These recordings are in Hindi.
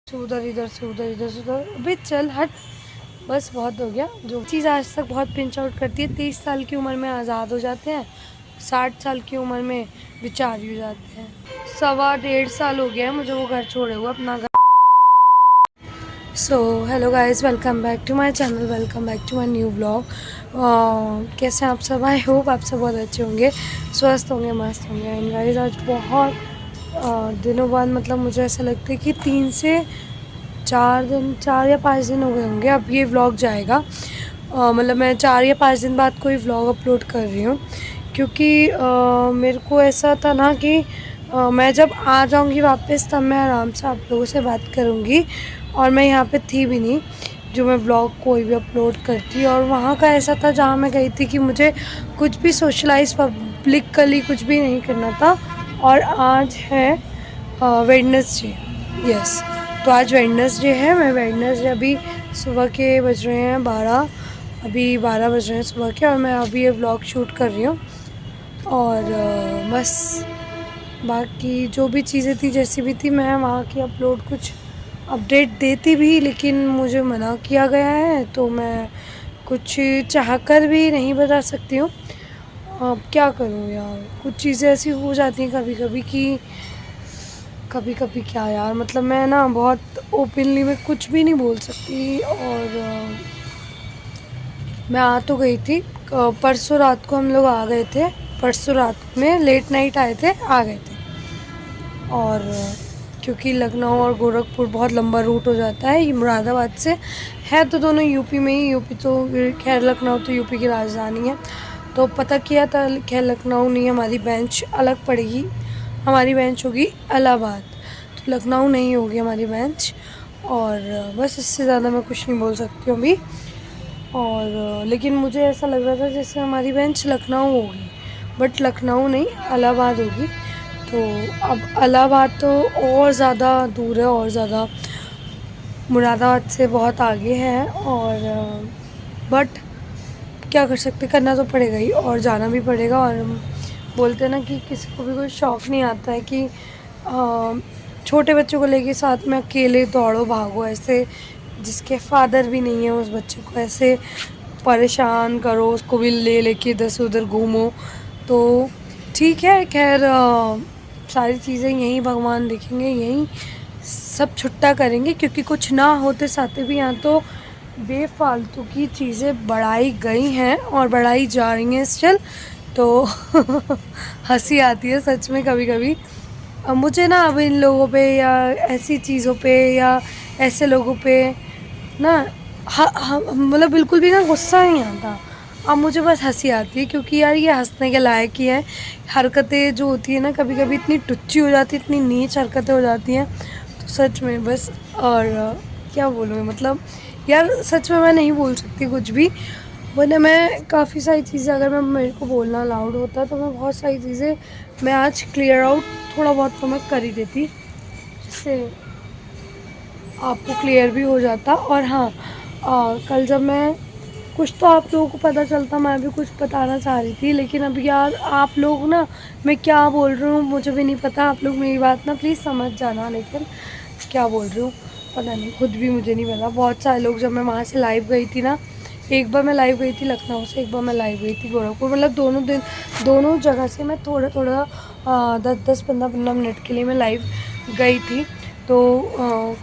उधर इधर से उधर, इधर से उधर। अबे चल हट, बस बहुत हो गया। जो चीज़ आज तक बहुत पिंच आउट करती है, 30 साल की उम्र में आज़ाद हो जाते हैं, 60 साल की उम्र में बिचारी हो जाते हैं। 1.25 साल हो गया है मुझे वो घर छोड़े हुए, अपना घर। So hello guys, welcome back to my channel, welcome back to my new vlog. कैसे हैं आप सब? आई होप आप सब बहुत अच्छे होंगे, स्वस्थ होंगे, मस्त होंगे। एंड गाइस आज बहुत दिनों बाद, मतलब मुझे ऐसा लगता है कि 3 से 4 दिन, 4 या 5 दिन हो गए होंगे अब ये व्लॉग जाएगा। मतलब मैं 4 या 5 दिन बाद कोई व्लॉग अपलोड कर रही हूँ, क्योंकि मेरे को ऐसा था ना कि मैं जब आ जाऊँगी वापस तब मैं आराम से आप लोगों से बात करूँगी। और मैं यहाँ पे थी भी नहीं जो मैं व्लॉग कोई भी अपलोड करती। और वहाँ का ऐसा था जहाँ मैं गई थी कि मुझे कुछ भी सोशलाइज पब्लिकली कुछ भी नहीं करना था। और आज है वेडनेसडे, यस। तो आज वेडनेसडे है। मैं वेडनेसडे अभी सुबह के बज रहे हैं 12, अभी 12 बज रहे हैं सुबह के, और मैं अभी ये व्लॉग शूट कर रही हूँ। और बस बाकी जो भी चीज़ें थी, जैसी भी थी, मैं वहाँ की अपलोड कुछ अपडेट देती भी, लेकिन मुझे मना किया गया है, तो मैं कुछ चाहकर भी नहीं बता सकती हूँ। अब क्या करूँ यार, कुछ चीज़ें ऐसी हो जाती हैं कभी कभी कि कभी कभी क्या यार, मतलब मैं ना बहुत ओपनली में कुछ भी नहीं बोल सकती। और मैं आ तो गई थी, परसों रात को हम लोग आ गए थे, परसों रात में लेट नाइट आए थे, आ गए थे। और क्योंकि लखनऊ और गोरखपुर बहुत लंबा रूट हो जाता है, ये मुरादाबाद से है, तो दोनों यूपी में ही, यूपी तो खैर लखनऊ तो यूपी की राजधानी है। तो पता किया था, खैर लखनऊ नहीं, हमारी बेंच अलग पड़ेगी, हमारी बेंच होगी इलाहाबाद, तो लखनऊ नहीं होगी हमारी बेंच। और बस इससे ज़्यादा मैं कुछ नहीं बोल सकती हूँ अभी। और लेकिन मुझे ऐसा लग रहा था जैसे हमारी बेंच लखनऊ होगी, बट लखनऊ नहीं, इलाहाबाद होगी। तो अब इलाहाबाद तो और ज़्यादा दूर है, और ज़्यादा मुरादाबाद से बहुत आगे है। और बट क्या कर सकते, करना तो पड़ेगा ही, और जाना भी पड़ेगा। और बोलते हैं ना कि किसी को भी कोई शौक़ नहीं आता है कि छोटे बच्चों को लेके साथ में अकेले दौड़ो भागो, ऐसे जिसके फादर भी नहीं है उस बच्चे को ऐसे परेशान करो, उसको भी ले लेके इधर से उधर घूमो। तो ठीक है, खैर सारी चीज़ें यहीं भगवान देखेंगे, यहीं सब छुट्टा करेंगे, क्योंकि कुछ ना होते साथे भी यहाँ तो बेफालतू की चीज़ें बढ़ाई गई हैं और बढ़ाई जा रही हैं स्टिल। तो हंसी आती है सच में कभी कभी। अब मुझे ना अब इन लोगों पे या ऐसी चीज़ों पे या ऐसे लोगों पे ना मतलब बिल्कुल भी ना गुस्सा नहीं आता। अब मुझे बस हंसी आती है, क्योंकि यार ये हंसने के लायक ही है। हरकतें जो होती है ना कभी कभी इतनी टुच्ची हो जाती है, इतनी नीच हरकतें हो जाती हैं, तो सच में बस। और क्या बोलूँ, मतलब यार सच में मैं नहीं बोल सकती कुछ भी, वरना मैं काफ़ी सारी चीज़ें, अगर मैं मेरे को बोलना अलाउड होता तो मैं बहुत सारी चीज़ें मैं आज क्लियर आउट थोड़ा बहुत तो मैं कर ही देती, जिससे आपको क्लियर भी हो जाता। और हाँ, कल जब मैं कुछ तो आप लोगों को पता चलता, मैं भी कुछ बताना चाह रही थी, लेकिन अब यार आप लोग ना, मैं क्या बोल रही हूँ मुझे भी नहीं पता, आप लोग मेरी बात ना प्लीज़ समझ जाना। लेकिन क्या बोल रही हूँ पता नहीं, खुद भी मुझे नहीं पता। बहुत सारे लोग, जब मैं वहाँ से लाइव गई थी ना, एक बार मैं लाइव गई थी लखनऊ से, एक बार मैं लाइव गई थी गोरखपुर, मतलब दोनों दिन दोनों जगह से मैं थोड़ा थोड़ा 10-15 मिनट के लिए मैं लाइव गई थी। तो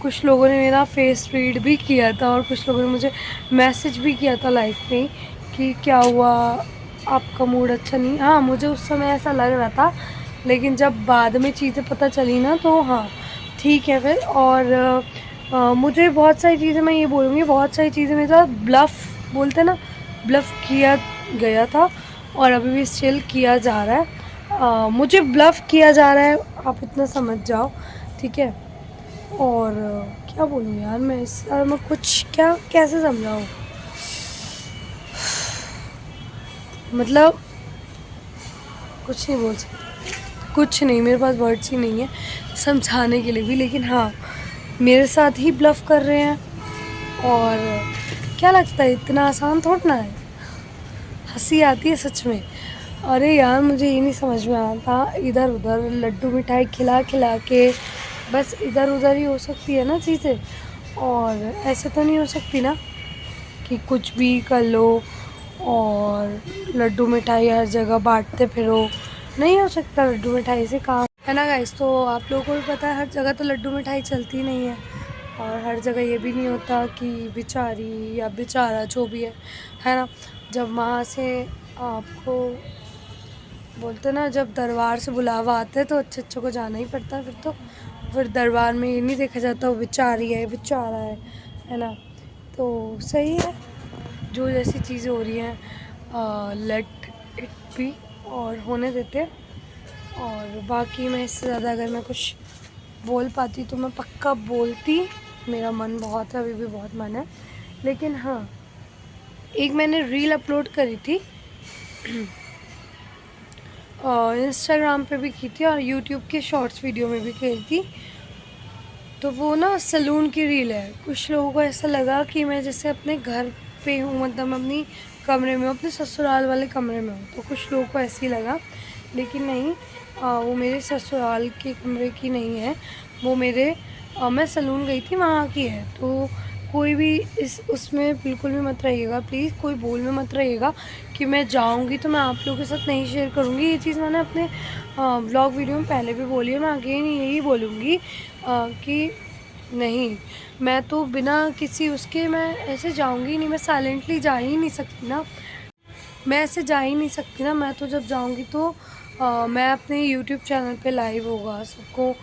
कुछ लोगों ने मेरा फेस रीड भी किया था, और कुछ लोगों ने मुझे मैसेज भी किया था लाइव पे कि क्या हुआ, आपका मूड अच्छा नहीं। हाँ, मुझे उस समय ऐसा लग रहा था, लेकिन जब बाद में चीज़ें पता चली ना, तो हाँ ठीक है फिर। और मुझे बहुत सारी चीज़ें, मैं ये बोलूँगी, बहुत सारी चीज़ें मेरे साथ ब्लफ़ बोलते हैं ना, ब्लफ़ किया गया था, और अभी भी स्टिल किया जा रहा है। मुझे ब्लफ़ किया जा रहा है, आप इतना समझ जाओ, ठीक है। और क्या बोलूँ यार, मैं इससे मैं कुछ क्या कैसे समझाऊँ, मतलब कुछ नहीं बोल सकती, कुछ नहीं, मेरे पास वर्ड्स ही नहीं है समझाने के लिए भी। लेकिन हाँ, मेरे साथ ही ब्लफ़ कर रहे हैं, और क्या लगता है इतना आसान थोड़ा ना है, हंसी आती है सच में। अरे यार, मुझे ये नहीं समझ में आता, इधर उधर लड्डू मिठाई खिला खिला के बस इधर उधर ही हो सकती है ना चीज़ें, और ऐसे तो नहीं हो सकती ना कि कुछ भी कर लो और लड्डू मिठाई हर जगह बांटते फिरो। नहीं हो सकता लड्डू मिठाई से काम, है ना गाइस। तो आप लोगों को भी पता है हर जगह तो लड्डू मिठाई चलती नहीं है, और हर जगह ये भी नहीं होता कि बेचारी या बेचारा जो भी है ना। जब वहाँ से आपको बोलते ना, जब दरबार से बुलावा आता है तो अच्छे को जाना ही पड़ता है। फिर दरबार में ये नहीं देखा जाता वो बेचारी है बेचारा है ना। तो सही है, जो जैसी चीज़ें हो रही हैं लेट इट बी, और होने देते हैं। और बाकी मैं इससे ज़्यादा अगर मैं कुछ बोल पाती तो मैं पक्का बोलती, मेरा मन बहुत है, अभी भी बहुत मन है। लेकिन हाँ, एक मैंने रील अपलोड करी थी, इंस्टाग्राम पे भी की थी और यूट्यूब के शॉर्ट्स वीडियो में भी की थी। तो वो ना सलून की रील है। कुछ लोगों को ऐसा लगा कि मैं जैसे अपने घर पे हूँ, मतलब मैं अपनी कमरे में हूँ, अपने ससुराल वाले कमरे में हूँ, तो कुछ लोगों को ऐसे ही लगा। लेकिन नहीं, वो मेरे ससुराल के कमरे की नहीं है, वो मेरे मैं सलून गई थी वहाँ की है। तो कोई भी इस उसमें बिल्कुल भी मत रहिएगा प्लीज़, कोई बोल में मत रहिएगा कि मैं जाऊँगी तो मैं आप लोगों के साथ नहीं शेयर करूँगी। ये चीज़ मैंने अपने व्लॉग वीडियो में पहले भी बोली है, मैं अगेन यही बोलूँगी कि नहीं, मैं तो बिना किसी उसके मैं ऐसे जाऊँगी नहीं, मैं साइलेंटली जा ही नहीं सकती ना, मैं ऐसे जा ही नहीं सकती ना। मैं तो जब जाऊँगी तो मैं अपने यूट्यूब चैनल पे लाइव होगा, सबको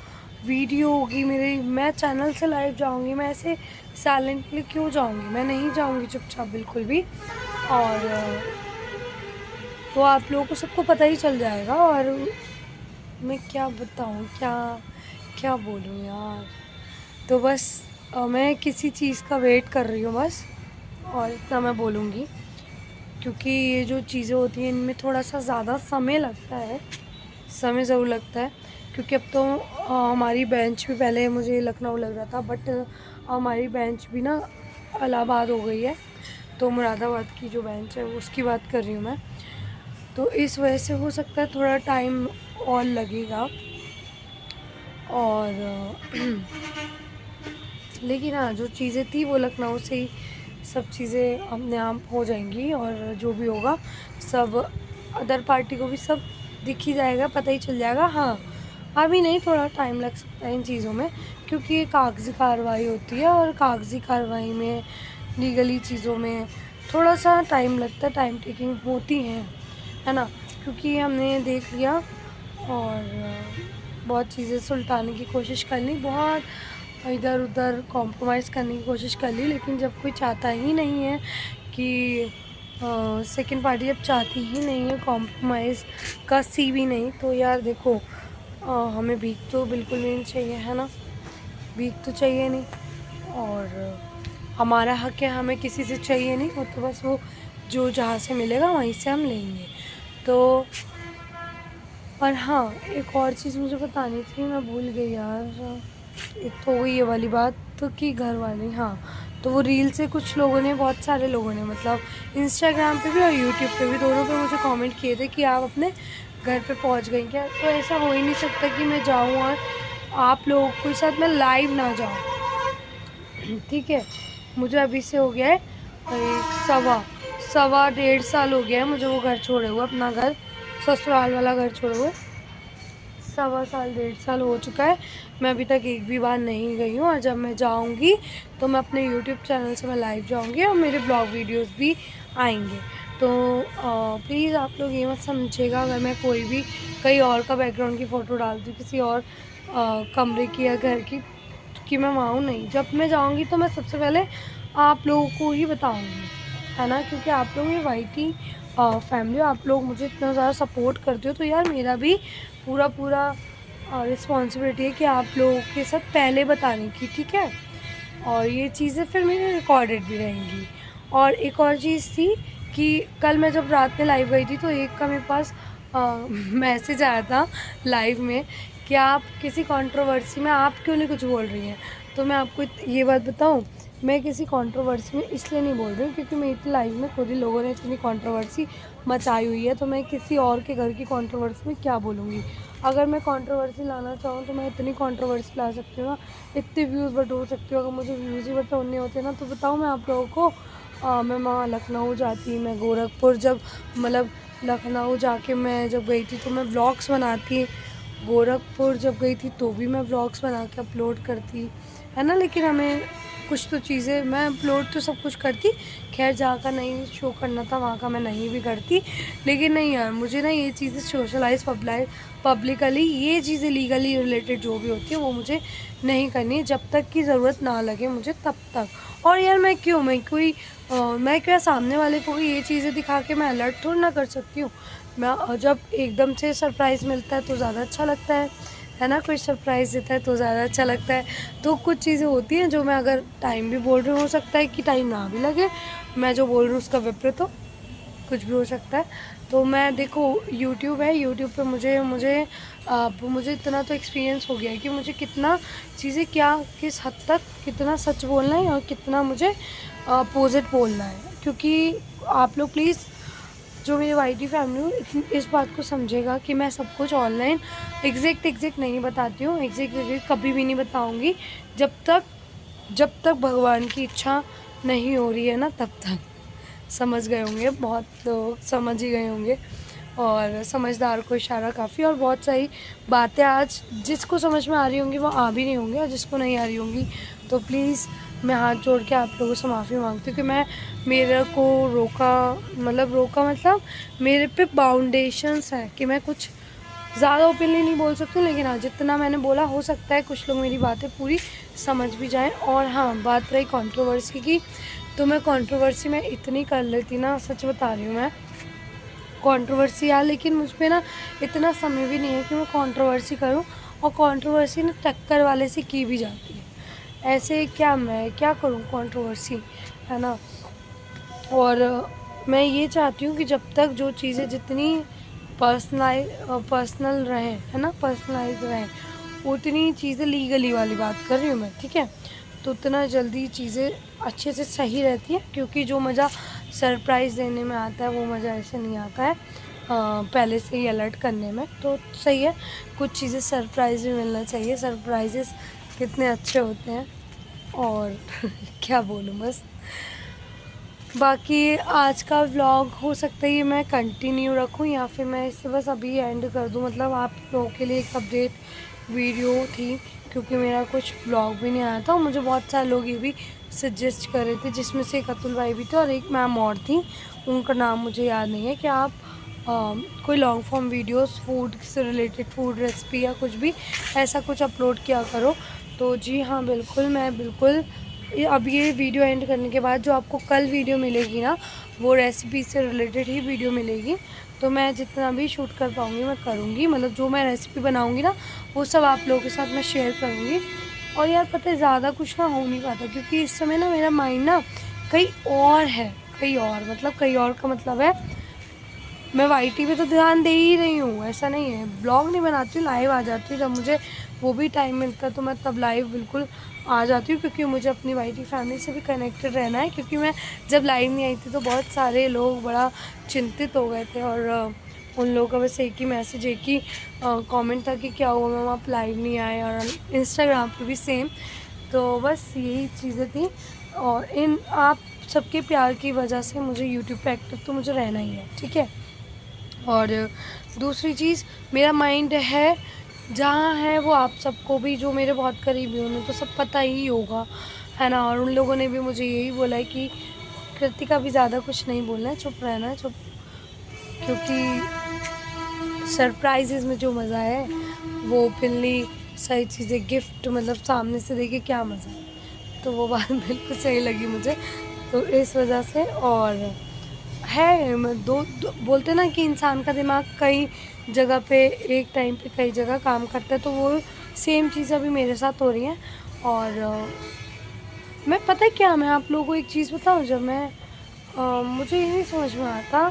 वीडियो होगी मेरी, मैं चैनल से लाइव जाऊँगी। मैं ऐसे साइलेंटली क्यों जाऊँगी, मैं नहीं जाऊँगी चुपचाप बिल्कुल भी। और तो आप लोगों को सबको पता ही चल जाएगा। और मैं क्या बताऊँ, क्या क्या बोलूँ यार। तो बस मैं किसी चीज़ का वेट कर रही हूँ बस, और इतना मैं बोलूँगी, क्योंकि ये जो चीज़ें होती हैं इनमें थोड़ा सा ज़्यादा समय लगता है, समय ज़रूर लगता है। क्योंकि अब तो हमारी बेंच भी, पहले मुझे लखनऊ लग रहा था बट हमारी बेंच भी ना इलाहाबाद हो गई है, तो मुरादाबाद की जो बेंच है उसकी बात कर रही हूँ मैं। तो इस वजह से हो सकता है थोड़ा टाइम और लगेगा। और लेकिन हाँ, जो चीज़ें थी वो लखनऊ से ही सब चीज़ें अपने आप हो जाएंगी, और जो भी होगा सब अदर पार्टी को भी सब दिख ही जाएगा, पता ही चल जाएगा। हाँ, अभी नहीं, थोड़ा टाइम लग सकता है इन चीज़ों में, क्योंकि ये कागज़ी कार्रवाई होती है, और कागज़ी कार्रवाई में, लीगली चीज़ों में थोड़ा सा टाइम लगता है, टाइम टेकिंग होती है ना। क्योंकि हमने देख लिया और बहुत चीज़ें सुलटाने की कोशिश कर ली, बहुत इधर उधर कॉम्प्रोमाइज़ करने की कोशिश कर ली, लेकिन जब कोई चाहता ही नहीं है कि सेकंड पार्टी जब चाहती ही नहीं है कॉम्प्रोमाइज़ का सी भी नहीं, तो यार देखो हमें भीख तो बिल्कुल भी नहीं चाहिए, है ना। भीख तो चाहिए नहीं, और हमारा हक है, हमें किसी से चाहिए नहीं, वो तो बस वो जो जहाँ से मिलेगा वहीं से हम लेंगे। तो और हाँ, एक और चीज़ मुझे बतानी थी, मैं भूल गई यार। एक तो हो गई ये वाली बात तो कि घर वाले, हाँ, तो वो रील से कुछ लोगों ने, बहुत सारे लोगों ने, मतलब इंस्टाग्राम पे भी और यूट्यूब पे भी, दोनों पे मुझे कमेंट किए थे कि आप अपने घर पे पहुंच गई क्या। तो ऐसा हो ही नहीं सकता कि मैं जाऊं और आप लोगों के साथ मैं लाइव ना जाऊं, ठीक है। मुझे अभी से हो गया है एक सवा डेढ़ साल हो गया है मुझे वो घर छोड़े हुए, अपना घर, ससुराल वाला घर छोड़े हुए सवा साल डेढ़ साल हो चुका है। मैं अभी तक एक भी बार नहीं गई हूँ, और जब मैं जाऊँगी तो मैं अपने यूट्यूब चैनल से मैं लाइव जाऊँगी, और मेरे ब्लॉग वीडियोस भी आएंगे। तो प्लीज़ आप लोग ये मत समझिएगा अगर मैं कोई भी कहीं और का बैकग्राउंड की फ़ोटो डालती हूँ, किसी और कमरे की या घर की, कि मैं वहाँ हूँ, नहीं। जब मैं जाऊँगी तो मैं सबसे पहले आप लोगों को ही बताऊँगी, है ना। क्योंकि आप लोग ये वाईटी फैमिली, आप लोग मुझे इतना ज़्यादा सपोर्ट करते हो, तो यार मेरा भी पूरा रिस्पॉन्सिबिलिटी है कि आप लोगों के साथ पहले बताने की, ठीक है। और ये चीज़ें फिर मेरी रिकॉर्डेड भी रहेंगी। और एक और चीज़ थी कि कल मैं जब रात में लाइव गई थी तो एक का मेरे पास मैसेज आया था लाइव में कि आप किसी कंट्रोवर्सी में आप क्यों नहीं कुछ बोल रही हैं। तो मैं आपको ये बात बताऊं मैं किसी कंट्रोवर्सी में इसलिए नहीं बोल रही हूँ क्योंकि मेरी लाइफ में खुद ही लोगों ने इतनी कंट्रोवर्सी मचाई हुई है, तो मैं किसी और के घर की कंट्रोवर्सी में क्या बोलूँगी। अगर मैं कंट्रोवर्सी लाना चाहूँ तो मैं इतनी कंट्रोवर्सी ला सकती हूँ ना, इतने व्यूज़ बटोर सकती हूँ। अगर मुझे व्यूज़ ही बटोरने होते ना तो बताऊँ मैं आप लोगों को, मैं वहाँ लखनऊ जाती, मैं गोरखपुर जब मतलब लखनऊ जाके मैं जब गई थी तो मैं व्लॉग्स बनाती, गोरखपुर जब गई थी तो भी मैं व्लॉग्स बना के अपलोड करती, है ना। लेकिन हमें कुछ तो चीज़ें, मैं अपलोड तो सब कुछ करती, खैर जहाँ का नहीं शो करना था वहाँ का मैं नहीं भी करती। लेकिन नहीं यार, मुझे ना ये चीज़ें सोशलाइज पब्लिकली, ये चीज़ें लीगली रिलेटेड जो भी होती है वो मुझे नहीं करनी, जब तक की ज़रूरत ना लगे मुझे तब तक। और यार मैं क्या सामने वाले को ये चीज़ें दिखा के मैं अलर्ट थोड़ी ना कर सकती हूँ। मैं जब एकदम से सरप्राइज़ मिलता है तो ज़्यादा अच्छा लगता है ना। कोई सरप्राइज़ देता है तो ज़्यादा अच्छा लगता है। तो कुछ चीज़ें होती हैं जो मैं अगर टाइम भी बोल रही हूँ, हो सकता है कि टाइम ना भी लगे, मैं जो बोल रही हूँ उसका विपरीत हो, कुछ भी हो सकता है। तो मैं देखो, यूट्यूब है, यूट्यूब पे मुझे मुझे मुझे इतना तो एक्सपीरियंस हो गया है कि मुझे कितना चीज़ें क्या किस हद तक कितना सच बोलना है और कितना मुझे अपोज़िट बोलना है। क्योंकि आप लोग प्लीज़, जो मेरी वाईटी फैमिली हो, इस बात को समझेगा कि मैं सब कुछ ऑनलाइन एग्जैक्ट नहीं बताती हूँ, एग्जैक्ट कभी भी नहीं बताऊँगी जब तक भगवान की इच्छा नहीं हो रही है ना, तब तक। समझ गए होंगे, बहुत लोग समझ ही गए होंगे, और समझदार को इशारा काफ़ी। और बहुत सही बातें आज जिसको समझ में आ रही होंगी वो आ भी नहीं होंगी, और जिसको नहीं आ रही होंगी तो प्लीज़ मैं हाथ जोड़ के आप लोगों से माफ़ी मांगती हूँ कि मैं मेरे को रोका मतलब मेरे पे बाउंडेशंस हैं कि मैं कुछ ज़्यादा ओपनली नहीं बोल सकती हूँ। लेकिन हाँ, जितना मैंने बोला, हो सकता है कुछ लोग मेरी बातें पूरी समझ भी जाएं। और हाँ, बात रही कंट्रोवर्सी की, तो मैं कंट्रोवर्सी में इतनी कर लेती ना, सच बता रही हूँ मैं, कंट्रोवर्सी यार। लेकिन मुझ पे ना इतना समय भी नहीं है कि मैं कंट्रोवर्सी करूँ, और कंट्रोवर्सी ना टक्कर वाले से की भी जाती है। ऐसे क्या मैं क्या करूँ कंट्रोवर्सी, है ना। और मैं ये चाहती हूँ कि जब तक जो चीज़ें जितनी पर्सनल रहें, है ना, पर्सनलाइज रहें, उतनी चीज़ें लीगली वाली बात कर रही हूँ मैं, ठीक है। तो उतना जल्दी चीज़ें अच्छे से सही रहती है, क्योंकि जो मज़ा सरप्राइज़ देने में आता है वो मज़ा ऐसे नहीं आता है पहले से ही अलर्ट करने में। तो सही है, कुछ चीज़ें सरप्राइज़ भी मिलना चाहिए, सरप्राइजेस कितने अच्छे होते हैं। और क्या बोलूँ बस। बाकी आज का व्लॉग हो सकता है ये मैं कंटिन्यू रखूँ या फिर मैं इसे बस अभी एंड कर दूँ। मतलब आप लोगों के लिए एक अपडेट वीडियो थी, क्योंकि मेरा कुछ व्लॉग भी नहीं आया था, और मुझे बहुत सारे लोग ये भी सजेस्ट कर रहे थे, जिसमें से एक अतुल भाई भी थे और एक मैम और थी, उनका नाम मुझे याद नहीं है, कि आप कोई लॉन्ग फॉर्म वीडियोस फूड से रिलेटेड, फूड रेसिपी या कुछ भी ऐसा कुछ अपलोड किया करो। तो जी हाँ, बिल्कुल, मैं बिल्कुल अब ये वीडियो एंड करने के बाद जो आपको कल वीडियो मिलेगी ना, वो रेसिपी से रिलेटेड ही वीडियो मिलेगी। तो मैं जितना भी शूट कर पाऊँगी मैं करूँगी, मतलब जो मैं रेसिपी बनाऊँगी ना वो सब आप लोगों के साथ मैं शेयर करूँगी। और यार पता है, ज़्यादा कुछ ना हो नहीं पाता, क्योंकि इस समय ना मेरा माइंड ना कहीं और है, कहीं और, मतलब कहीं और का मतलब है, मैं वाईटी पे तो ध्यान दे ही रही हूँ, ऐसा नहीं है। ब्लॉग नहीं बनाती हूँ, लाइव आ जाती हूँ जब मुझे वो भी टाइम मिलता है, तो मैं तब लाइव बिल्कुल आ जाती हूँ, क्योंकि मुझे अपनी वाईटी फैमिली से भी कनेक्टेड रहना है। क्योंकि मैं जब लाइव नहीं आई थी तो बहुत सारे लोग बड़ा चिंतित हो गए थे, और उन लोगों का बस एक ही मैसेज, एक ही कमेंट था कि क्या हुआ मैम आप लाइव नहीं आए, और इंस्टाग्राम पे भी सेम। तो बस यही चीज़ें थी, और इन आप सबके प्यार की वजह से मुझे यूट्यूब पे एक्टिव तो मुझे रहना ही है, ठीक है। और दूसरी चीज़, मेरा माइंड है जहाँ है वो आप सबको भी, जो मेरे बहुत करीबी उन्हें तो सब पता ही होगा, है ना। और उन लोगों ने भी मुझे यही बोला है कि कृतिका भी ज़्यादा कुछ नहीं बोलना है, चुप रहना है, चुप, क्योंकि सरप्राइजेज़ में जो मज़ा है वो ओपनली सही चीज़ें गिफ्ट मतलब सामने से देके क्या मज़ा है। तो वो बात बिल्कुल सही लगी मुझे, तो इस वजह से। और है बोलते ना कि इंसान का दिमाग कई जगह पे एक टाइम पे कई जगह काम करता है, तो वो सेम चीज़ अभी मेरे साथ हो रही है। और मैं पता है क्या, मैं आप लोगों को एक चीज़ बताऊँ, जब मैं मुझे ये नहीं समझ में आता,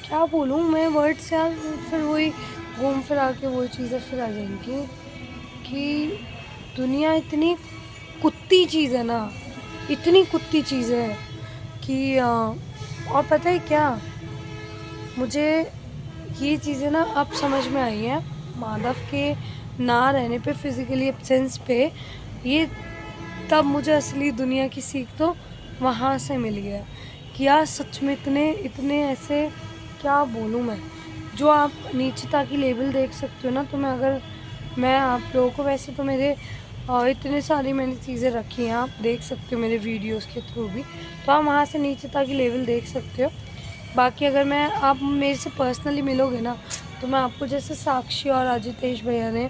क्या बोलूँ मैं वर्ड से यार, फिर वही घूम फिरा के वही चीज़ें फिर आ जाएंगी कि दुनिया इतनी कुत्ती चीज़ है ना, इतनी कुत्ती चीज़ है कि और पता है क्या, मुझे ये चीज़ें ना अब समझ में आई हैं माधव के ना रहने पे, फिज़िकली एब्सेंस पे। ये तब मुझे असली दुनिया की सीख तो वहाँ से मिली है कि यार सच में इतने इतने ऐसे, क्या बोलूँ मैं, जो आप नीचता की लेवल देख सकते हो ना, तो मैं आप लोगों को, वैसे तो मेरे इतने सारी मैंने चीज़ें रखी हैं, आप देख सकते हो मेरे वीडियोस के थ्रू भी, तो आप वहाँ से नीचता की लेवल देख सकते हो। बाकी अगर आप मेरे से पर्सनली मिलोगे ना, तो मैं आपको, जैसे साक्षी और अजितेश भैया ने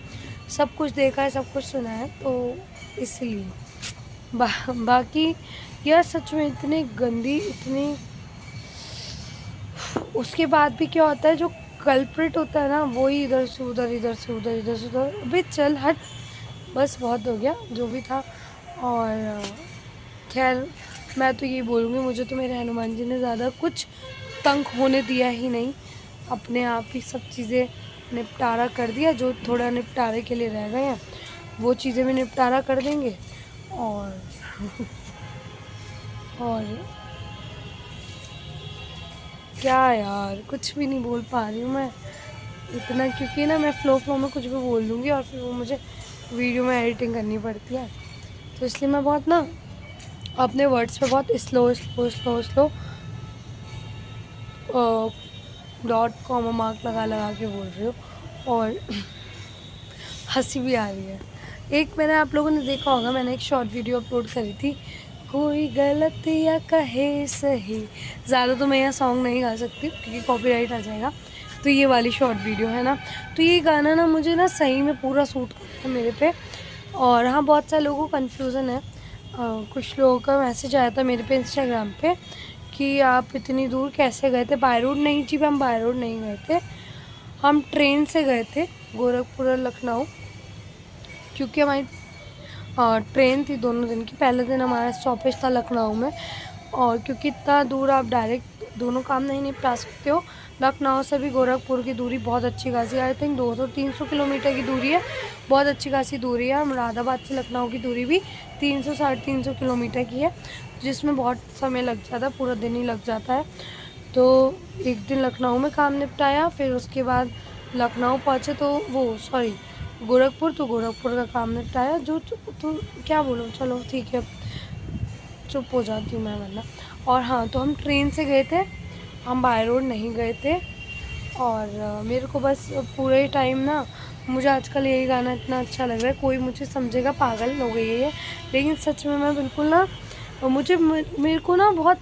सब कुछ देखा है, सब कुछ सुना है, तो इसलिए बाकी यार सच में इतनी गंदी, इतनी, उसके बाद भी क्या होता है, जो कल्प्रिट होता है ना, वो ही इधर से उधर, इधर से उधर, इधर से उधर, अबे चल हट, बस बहुत हो गया जो भी था। और खैर मैं तो यही बोलूँगी, मुझे तो मेरे हनुमान जी ने ज़्यादा कुछ तंग होने दिया ही नहीं, अपने आप ही सब चीज़ें निपटारा कर दिया, जो थोड़ा निपटारे के लिए रह गए हैं वो चीज़ें भी निपटारा कर देंगे। और और क्या यार, कुछ भी नहीं बोल पा रही हूँ मैं इतना, क्योंकि ना मैं फ़्लो में कुछ भी बोल दूँगी और फिर वो मुझे वीडियो में एडिटिंग करनी पड़ती है, तो इसलिए मैं बहुत ना अपने वर्ड्स पे बहुत स्लो डॉट कॉमा मार्क लगा लगा के बोल रही हूँ, और हंसी भी आ रही है। एक मैंने, आप लोगों ने देखा होगा, मैंने एक शॉर्ट वीडियो अपलोड करी थी, कोई गलतियाँ कहे सही। ज़्यादा तो मैं यहाँ सॉन्ग नहीं गा सकती क्योंकि कॉपीराइट आ जाएगा, तो ये वाली शॉर्ट वीडियो है ना, तो ये गाना ना मुझे ना सही में पूरा सूट करता है मेरे पे। और हाँ, बहुत सारे लोगों को कन्फ्यूज़न है, कुछ लोगों का मैसेज आया था मेरे पे इंस्टाग्राम पे कि आप इतनी दूर कैसे गए थे, बाय रोड। नहीं जी, हम बाय रोड नहीं गए थे, हम ट्रेन से गए थे गोरखपुर और लखनऊ, क्योंकि हमारी ट्रेन थी दोनों दिन की। पहले दिन हमारा स्टॉपेज था लखनऊ में, और क्योंकि इतना दूर आप डायरेक्ट दोनों काम नहीं निपटा सकते हो, लखनऊ से भी गोरखपुर की दूरी बहुत अच्छी खासी, आई थिंक 200-300 किलोमीटर की दूरी है, बहुत अच्छी खासी दूरी है। मुरादाबाद से लखनऊ की दूरी भी 300-350 किलोमीटर की है, जिसमें बहुत समय लग जाता है, पूरा दिन ही लग जाता है। तो एक दिन लखनऊ में काम निपटाया, फिर उसके बाद लखनऊ पहुँचे तो गोरखपुर, तो गोरखपुर का काम निपटाया। तो क्या बोलूँ, चलो ठीक है, चुप हो जाती हूँ मैं वरना। और हाँ, तो हम ट्रेन से गए थे, हम बाय रोड नहीं गए थे। और मेरे को बस पूरे टाइम ना, मुझे आजकल यही गाना इतना अच्छा लग रहा है, कोई मुझे समझेगा पागल हो गई है, लेकिन सच में मैं बिल्कुल ना, मेरे को ना बहुत,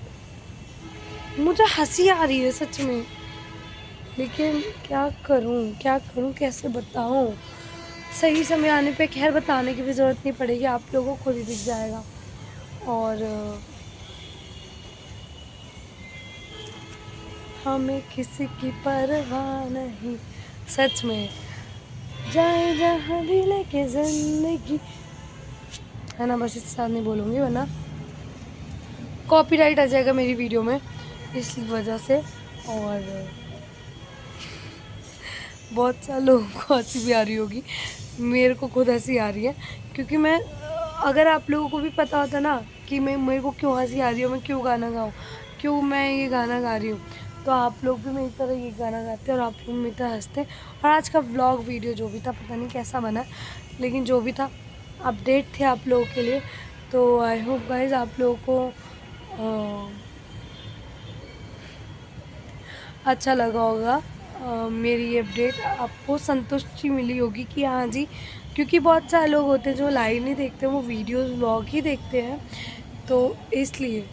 मुझे हंसी आ रही है सच में, लेकिन क्या करूँ, कैसे बताऊँ। सही समय आने पे खैर बताने की भी ज़रूरत नहीं पड़ेगी, आप लोगों को खुद ही दिख जाएगा। और हमें किसी की परवाह नहीं, सच में, जाए जहाँ भी लेके ज़िंदगी, है ना। बस इसके साथ नहीं बोलूँगी वरना कॉपीराइट आ जाएगा मेरी वीडियो में, इस वजह से। और बहुत सारे लोगों को हंसी भी आ रही होगी, मेरे को खुद हंसी आ रही है, क्योंकि मैं, अगर आप लोगों को भी पता होता ना कि मेरे को क्यों हंसी आ रही है, मैं क्यों गाना गाऊँ, क्यों मैं ये गाना गा रही हूँ, तो आप लोग भी मेरी तरह ये गाना गाते और आप लोग मेरी तरह हंसते। और आज का व्लॉग वीडियो जो भी था, पता नहीं कैसा बना, लेकिन जो भी था अपडेट थे आप लोगों के लिए। तो आई होप गाइज आप लोगों को अच्छा लगा होगा, मेरी ये अपडेट आपको संतुष्टि मिली होगी कि हाँ जी, क्योंकि बहुत सारे लोग होते हैं जो लाइव नहीं देखते, वो वीडियोस व्लॉग ही देखते हैं, तो इसलिए।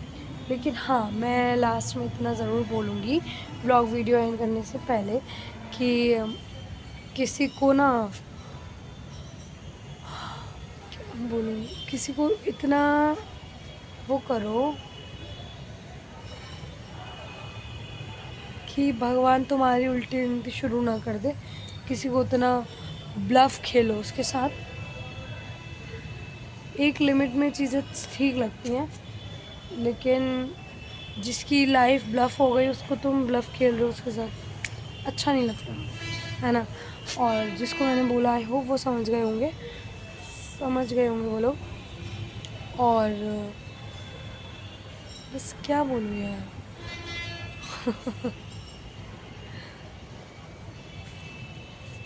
लेकिन हाँ, मैं लास्ट में इतना ज़रूर बोलूँगी व्लॉग वीडियो एंड करने से पहले कि किसी को ना, क्या बोलूँगी, किसी को इतना वो करो कि भगवान तुम्हारी उल्टी गिनती शुरू ना कर दे, किसी को उतना ब्लफ खेलो उसके साथ, एक लिमिट में चीज़ें ठीक लगती हैं, लेकिन जिसकी लाइफ ब्लफ हो गई उसको तुम ब्लफ खेल रहे हो उसके साथ, अच्छा नहीं लगता, है ना। और जिसको मैंने बोला आई होप वो समझ गए होंगे। समझ गए होंगे वो लोग। और बस क्या बोलूँ यार।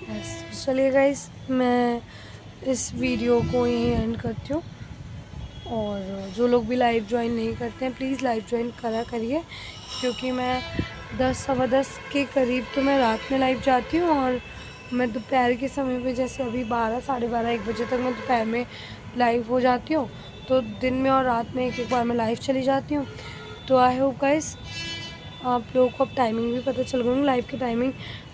बस चलिए गाइस, मैं इस वीडियो को यहीं एंड करती हूँ। और जो लोग भी लाइव ज्वाइन नहीं करते हैं प्लीज़ लाइव ज्वाइन करा करिए, क्योंकि मैं 10 सवा 10 के करीब तो मैं रात में लाइव जाती हूँ, और मैं दोपहर के समय पे जैसे अभी 12 साढ़े 12 1 बजे तक मैं दोपहर में लाइव हो जाती हूँ। तो दिन में और रात में एक एक बार मैं लाइव चली जाती हूँ। तो आई होप गाइस आप लोगों को अब टाइमिंग भी पता चल गई। लाइव की टाइमिंग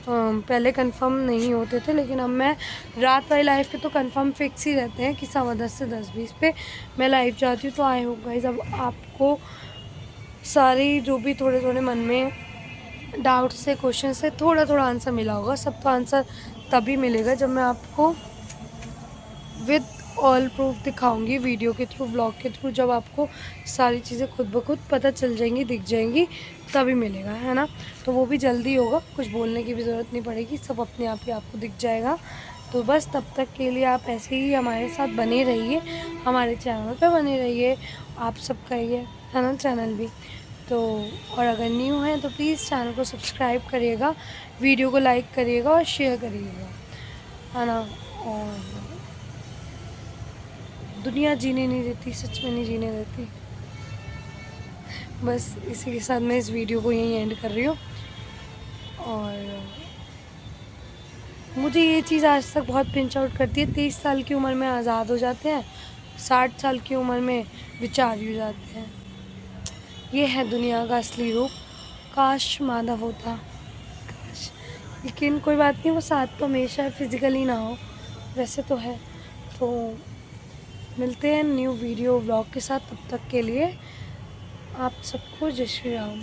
पहले कंफर्म नहीं होते थे, लेकिन अब मैं रात वाली लाइव के तो कंफर्म फिक्स ही रहते हैं कि 10:15 से 10:20 पे मैं लाइव जाती हूँ। तो आई होप गाइस अब आपको सारी जो भी थोड़े थोड़े मन में डाउट्स से क्वेश्चन से थोड़ा थोड़ा आंसर मिला होगा। सब तो आंसर तभी मिलेगा जब मैं आपको विद ऑल प्रूफ दिखाऊंगी, वीडियो के थ्रू, व्लॉग के थ्रू। जब आपको सारी चीज़ें खुद ब खुद पता चल जाएंगी, दिख जाएंगी, तभी मिलेगा, है ना। तो वो भी जल्दी होगा, कुछ बोलने की भी ज़रूरत नहीं पड़ेगी, सब अपने आप ही आपको दिख जाएगा। तो बस तब तक के लिए आप ऐसे ही हमारे साथ बने रहिए, हमारे चैनल पे बने रहिए। आप सबका ये है ना चैनल भी। तो और अगर न्यू है तो प्लीज़ चैनल को सब्सक्राइब करिएगा, वीडियो को लाइक करिएगा और शेयर करिएगा, है ना। और दुनिया जीने नहीं देती, सच में नहीं जीने देती। बस इसी के साथ मैं इस वीडियो को यहीं एंड कर रही हूँ। और मुझे ये चीज़ आज तक बहुत पिंच आउट करती है। 23 साल की उम्र में आज़ाद हो जाते हैं, 60 साल की उम्र में विचारी हो जाते हैं। ये है दुनिया का असली रूप। काश माधव होता, काश। लेकिन कोई बात नहीं, वो साथ तो हमेशा फिज़िकली ना हो, वैसे तो है। तो मिलते हैं न्यू वीडियो व्लॉग के साथ, तब तक के लिए आप सबको जय श्री राम।